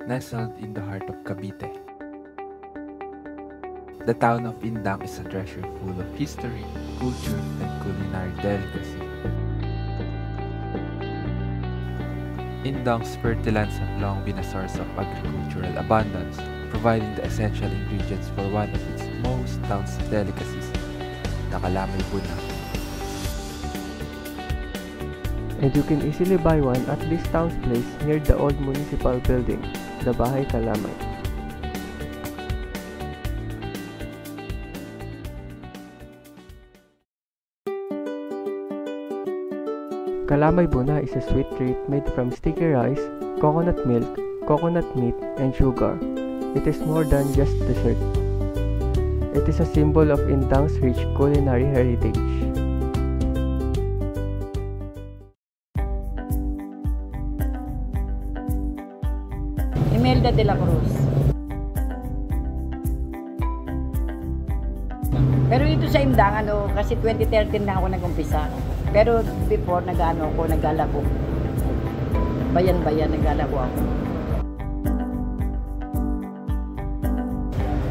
nestled in the heart of Cavite. The town of Indang is a treasure full of history, culture, and culinary delicacy. Indang's fertile lands have long been a source of agricultural abundance, providing the essential ingredients for one of its most touted delicacies, the Kalamay Buna. And you can easily buy one at this town's place near the old municipal building, the Bahay Kalamay. Kalamay Buna is a sweet treat made from sticky rice, coconut milk, coconut meat, and sugar. It is more than just dessert. It is a symbol of Indang's rich culinary heritage. Imelda de la Cruz. Pero dito sa Indang, kasi 2013 na ako nag-umpisa. Pero before, nag-alako. Bayan-bayan, nag-alako ako.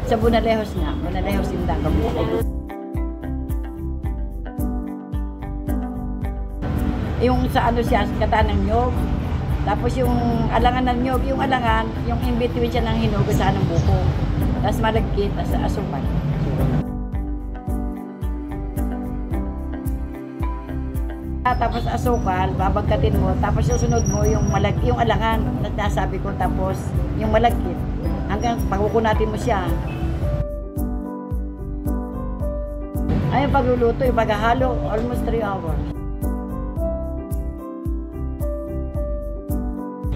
Sa Bunalejos nga, Bunalejos Indang kami. Yung sa siya, kataan ng nyog. Tapos yung alangan ng nyog, yung alangan, yung in-between siya ng hinog sa ng buko. Tapos malagkit, tapos asukal. Tapos asukal, babagkatin mo, tapos susunod mo yung yung alangan, nasabi ko, tapos yung malagkit. Hanggang pagkukunatin mo siya. Ay, yung pagluluto, yung paghahalo, almost 3 hours.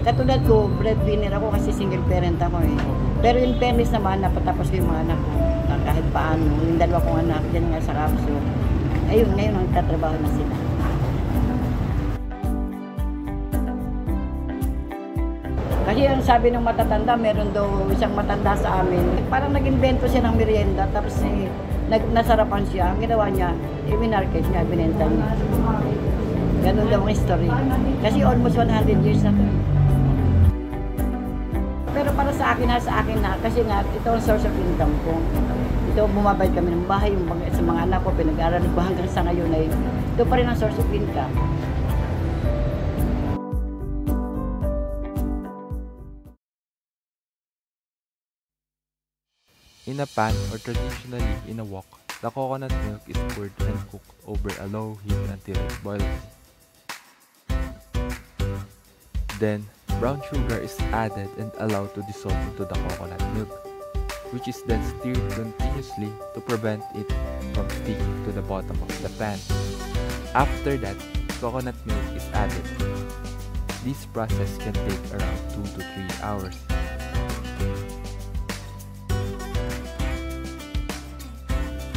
Katulad ko, breadwinner ako kasi single parent ako eh. Pero in fairness naman, napatapos ko yung mga anak ko. Kahit paano, yung 2 kong anak, dyan nga sa Rapso. Ayun, ngayon nagtatrabaho na sila. Kasi ang sabi ng matatanda, meron daw isang matanda sa amin. Parang nag-invento siya ng merienda, tapos nasarapan siya. Ang ginawa niya, i-market niya, binenta niya. Ganun daw ang history. Kasi almost 100 years na to. Pero para sa akin na, kasi nga, ito ang source of income ko. Ito, bumabayad kami ng bahay, sa mga anak ko, pinag-aaral ko hanggang sa ngayon ay ito pa rin ang source of income. In a pan, or traditionally in a wok, the coconut milk is poured and cooked over a low heat until it boils. Then, brown sugar is added and allowed to dissolve into the coconut milk, which is then stirred continuously to prevent it from sticking to the bottom of the pan. After that, coconut milk is added. This process can take around 2 to 3 hours.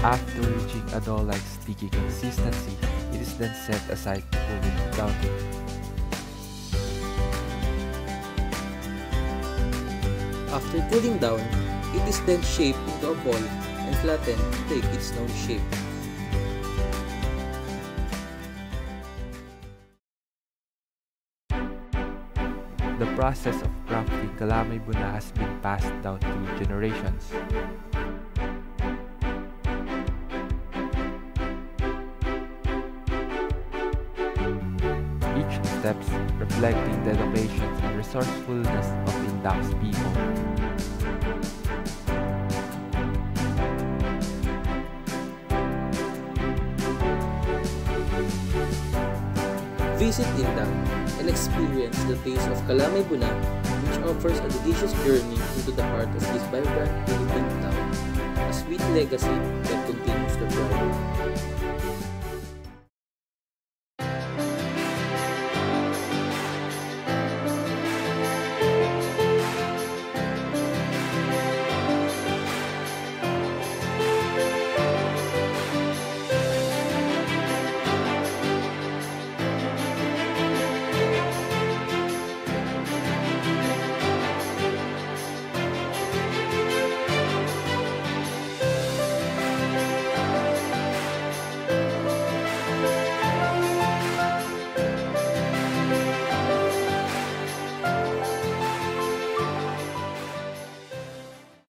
After reaching a dough-like sticky consistency, it is then set aside to cool it down. After cooling down, it is then shaped into a ball and flattened to take its known shape. The process of crafting Kalamay Buna has been passed down through generations. Steps reflecting the dedication and resourcefulness of Indang's people. Visit Indang and experience the taste of Kalamay Buna, which offers a delicious journey into the heart of this vibrant Philippine town, a sweet legacy that continues to thrive.